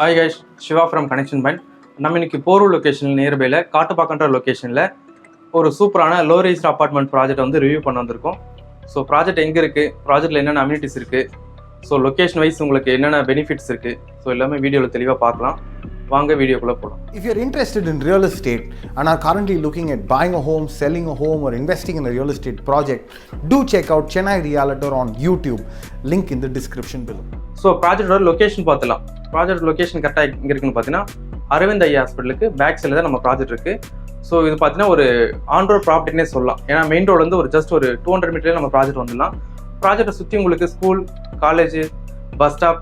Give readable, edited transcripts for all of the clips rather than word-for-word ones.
Hi guys, Shiva from Connection Point. நம்ம இன்னைக்கு Porur location நியர்பைல காட்டுப்பாக்கன்ற லொகேஷன்ல ஒரு சூப்பரான லோ ரைஸ்ட் அபார்ட்மெண்ட் ப்ராஜெக்ட் வந்து ரிவ்யூ பண்ண வந்திருக்கோம். ஸோ ப்ராஜெக்ட் எங்கே இருக்கு, ப்ராஜெக்ட்ல என்னென்ன அம்யூனிட்டிஸ் இருக்கு, ஸோ லொகேஷன் வைஸ் உங்களுக்கு என்னென்ன பெனிஃபிட்ஸ் இருக்கு, ஸோ எல்லாமே வீடியோவில் தெளிவாக பார்க்கலாம். வாங்க வீடியோக்குள்ள போகலாம். If you're interested in real estate and are currently looking at buying a home, selling a home or investing in a real estate project, do check out Chennai Realtor on YouTube. Link in the description below. So ப்ராஜெக்டோட location பார்த்துலாம். Project location கரெக்டாக எங்கே இருக்குன்னு பார்த்தீங்கன்னா அரவிந்த் ஐயா ஹாஸ்பிட்டலுக்கு back சைடில் தான் நம்ம ப்ராஜெக்ட் இருக்குது. ஸோ இது பார்த்தீங்கன்னா ஒரு ஆன் ரோட் ப்ராப்பர்ட்டினே சொல்லலாம். ஏன்னா மெயின் ரோடு வந்து ஒரு ஜஸ்ட் ஒரு 200 மீட்டர்லேயே நம்ம ப்ராஜெக்ட் வந்துடலாம். ப்ராஜெக்டை சுற்றி உங்களுக்கு school, college, bus stop,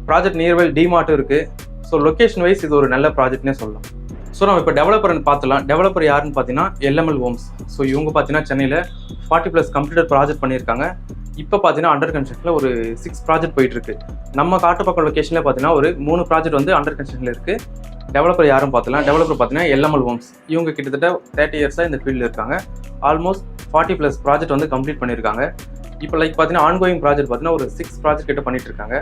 project nearby D-Mart இருக்குது. ஸோ லொக்கேஷன் வைஸ் இது ஒரு நல்ல ப்ராஜெக்ட்னே சொல்லலாம். ஸோ நம்ம இப்போ டெவலப்பர்னு பார்த்துலாம். டெவலப்பர் யாருன்னு பார்த்தீங்கன்னா LML Homes. ஸோ இவங்க பார்த்தீங்கன்னா சென்னையில் 40+ கம்ப்ளீட்டட் ப்ராஜெக்ட் பண்ணியிருக்காங்க. இப்போ பார்த்தீங்கன்னா அண்டர் கன்ஸ்ட்ரக்ஷனில் ஒரு 6 ப்ராஜெக்ட் போயிட்டு இருக்கு. நம்ம காட்டுப்பாக்கம் லொக்கேஷனில் பார்த்தீங்கன்னா ஒரு 3 ப்ராஜெக்ட் வந்து அண்டர் கன்ஸ்ட்ரக்ஷனில் இருக்குது. டெவலப்பர் யாரும் பார்த்துலாம். டெவலப்பர் பார்த்தீங்கன்னா LML Homes. இவங்க கிட்டத்தட்ட 30 இயர்ஸாக இந்த ஃபீல்டில் இருக்காங்க. ஆல்மோஸ்ட் 40+ ப்ராஜெக்ட் வந்து கம்ப்ளீட் பண்ணியிருக்காங்க. இப்போ லைக் பார்த்தீங்கன்னா ஆன்கோயிங் ப்ராஜெக்ட் பார்த்தீங்கன்னா ஒரு 6 ப்ராஜெக்ட் கிட்ட பண்ணிட்டு இருக்காங்க.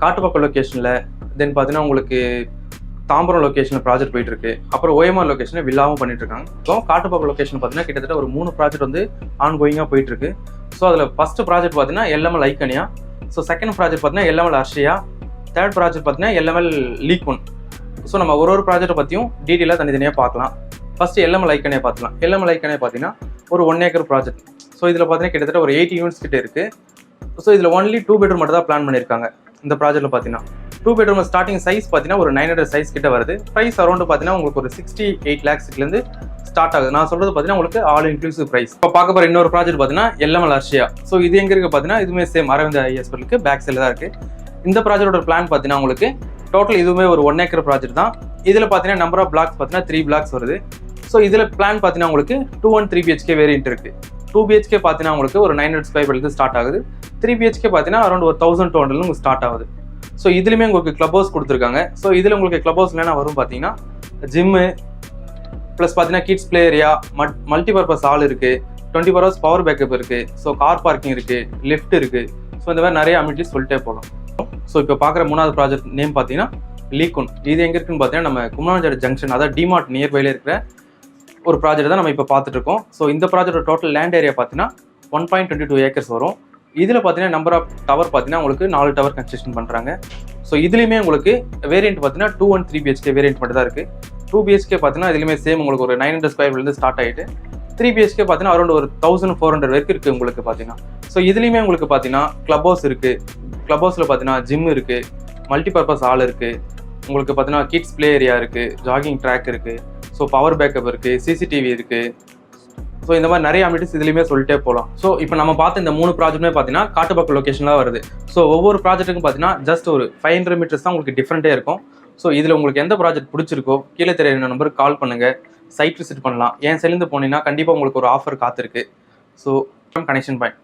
காட்டுப்பாக்கம் லொக்கேஷனில் தென் பார்த்தீங்கன்னா உங்களுக்கு தாம்பரம் லொக்கேஷனில் ப்ராஜெக்ட் போயிட்டு இருக்கு. அப்புறம் OMR லொக்கேஷனில் வில்லாவும் பண்ணிட்டு இருக்காங்க. ஸோ காட்டுப்பாக்கம் லொக்கேஷன் பார்த்தீங்கன்னா கிட்டத்தட்ட ஒரு 3 ப்ராஜெக்ட் வந்து ஆன்கோயிங்காக போயிட்டு இருக்கு. ஸோ அதில் ஃபர்ஸ்ட் ப்ராஜெக்ட் பார்த்தீங்கன்னா LML Iconia. So second project பார்த்தீங்கன்னா LML Arshiya. தேர்ட் ப்ராஜெக்ட் பார்த்தீங்கன்னா LML League One. ஸோ நம்ம ஒரு ப்ராஜெக்ட்டை பற்றியும் டீட்டெயிலாக தனித்தனியாக பார்க்கலாம். ஃபர்ஸ்ட் LML Iconia பார்த்துலாம். LML Iconia பார்த்தீங்கன்னா ஒரு 1 ஏக்கர் ப்ராஜெக்ட். ஸோ இதில் பார்த்தீங்கன்னா கிட்டத்தட்ட ஒரு 80 யூனிட்ஸ் கிட்ட இருக்கு. ஸோ இதில் ஒன்லி 2 பெட்ரூம் மட்டும் தான் பிளான் பண்ணியிருக்காங்க. இந்த ப்ராஜெக்ட்டில் பார்த்தீங்கன்னா 2 பெட்ரூம் ஸ்டார்டிங் சைஸ் பார்த்தீங்கன்னா ஒரு 900 சைஸ் கிட்ட வருது. ப்ரைஸ் அரௌண்ட் பார்த்தீங்கன்னா உங்களுக்கு ஒரு 68 lakhsலேருந்து ஸ்டார்ட் ஆகுது. நான் சொல்றது பார்த்தீங்கன்னா உங்களுக்கு ஆல் இன்க்ளூசிவ் ப்ரைஸ். இப்போ பார்க்க போகிற இன்னொரு ப்ராஜெக்ட் பார்த்தீங்கன்னா LML Arshiya. ஸோ இது எங்கே இருக்குது பார்த்தீங்கன்னா இதுவுமே சேம் அரவிந்த் ஐயா ஹாஸ்பிட்டலுக்கு பேக் சைடில் தான் இருக்குது. இந்த ப்ராஜெக்டோட பிளான் பார்த்தீங்கன்னா உங்களுக்கு டோட்டல் இதுவுமே ஒரு 1 ஏக்கர் ப்ராஜெக்ட் தான். இதில் பார்த்தீங்கன்னா நம்பர் ஆஃப் பிளாக்ஸ் பார்த்தீங்கன்னா 3 பிளாக்ஸ் வருது. ஸோ இதில் பிளான் பார்த்தீங்கன்னா உங்களுக்கு 2 and 3 BHK வேரியன்ட் இருக்குது. 2 BHK பார்த்தீங்கன்னா உங்களுக்கு ஒரு 900 ஸ்கொயர் ஃபீட்லேருந்து ஸ்டார்ட் ஆகுது. 3 BHK பார்த்தீங்கன்னா அரௌண்ட் ஒரு 1200 உங்களுக்கு ஸ்டார்ட் ஆகுது. ஸோ இதுலையுமே உங்களுக்கு கிளப் ஹவுஸ் கொடுத்துருக்காங்க. ஸோ இதில் உங்களுக்கு கிளப் ஹவுஸ் என்னென்ன வரும் பார்த்தீங்கன்னா ஜிம்மு ப்ளஸ் பார்த்தீங்கன்னா kids play area, multipurpose hall இருக்குது, 24 hours பவர் பேக்கப் இருக்குது, ஸோ கார் பார்க்கிங் இருக்குது, லிஃப்ட் இருக்குது. ஸோ இந்த மாதிரி நிறைய அம்யூனிட்டிஸ் சொல்லிட்டே போகலாம். ஸோ இப்போ பார்க்குற 3வது ப்ராஜெக்ட் நேம் பார்த்தீங்கன்னா League One. இது எங்கே இருக்குன்னு பார்த்தீங்கன்னா நம்ம குமரஞ்சாடு ஜங்ஷன், அதாவது D-Mart நியர்பைல இருக்கிற ஒரு ப்ராஜெக்ட் தான் நம்ம இப்போ பார்த்துட்டு இருக்கோம். ஸோ இந்த ப்ராஜெக்டோட டோட்டல் லேண்ட் ஏரியா பார்த்தீங்கன்னா 1.22 ஏக்கர்ஸ் வரும். இதில் பார்த்தீங்கன்னா நம்பர் ஆஃப் டவர் பார்த்தீங்கன்னா உங்களுக்கு 4 டவர் கன்ஸ்ட்ரக்ஷன் பண்ணுறாங்க. ஸோ இதுலேயுமே உங்களுக்கு வேரியன்ட் பார்த்தீங்கன்னா 2 and 3 BHK வேரியன்ட் மட்டும் தான் இருக்குது. 2 BHK பார்த்தீங்கன்னா இதுலேயுமே சேம் உங்களுக்கு ஒரு 900 ஸ்கொயர் ஃபீட்லேருந்து ஸ்டார்ட் ஆகிட்டு 3 BHK பார்த்தீங்கன்னா அரௌண்ட் ஒரு 1400 வரைக்கும் இருக்குது உங்களுக்கு பார்த்தீங்கன்னா. ஸோ இதுலேயுமே உங்களுக்கு பார்த்தீங்கன்னா கிளப் ஹவுஸ் இருக்குது. கிளப் ஹவுஸில் பார்த்தீங்கன்னா ஜிம் இருக்குது, மல்டிபர்பஸ் ஹால் இருக்குது, உங்களுக்கு பார்த்தீங்கன்னா கிட்ஸ் பிளே ஏரியா இருக்குது, ஜாகிங் ட்ராக் இருக்குது, ஸோ பவர் பேக்கப் இருக்குது, CCTV இருக்குது. ஸோ இந்த மாதிரி நிறைய அம்யூனிட்டிஸ் இதுலையுமே சொல்லிட்டே போகலாம். ஸோ இப்போ நம்ம பார்த்த இந்த 3 ப்ராஜெக்ட்டுமே பார்த்தீங்கன்னா காட்டுப்பாக்கம் லொக்கேஷனில் வருது. ஸோ ஒவ்வொரு ப்ராஜெக்ட்டுக்கும் பார்த்தீங்கன்னா ஜஸ்ட் ஒரு 500 மீட்டர்ஸ் தான் உங்களுக்கு டிஃப்ரெண்ட்டே இருக்கும். ஸோ இதில் உங்களுக்கு எந்த ப்ராஜெக்ட் பிடிச்சிருக்கோ கீழே தெரியுற நம்பருக்கு கால் பண்ணுங்கள், சைட் விசிட் பண்ணலாம். என் சைட்லேருந்து போனீங்கன்னா கண்டிப்பாக உங்களுக்கு ஒரு ஆஃபர் காத்திருக்கு. So connection point.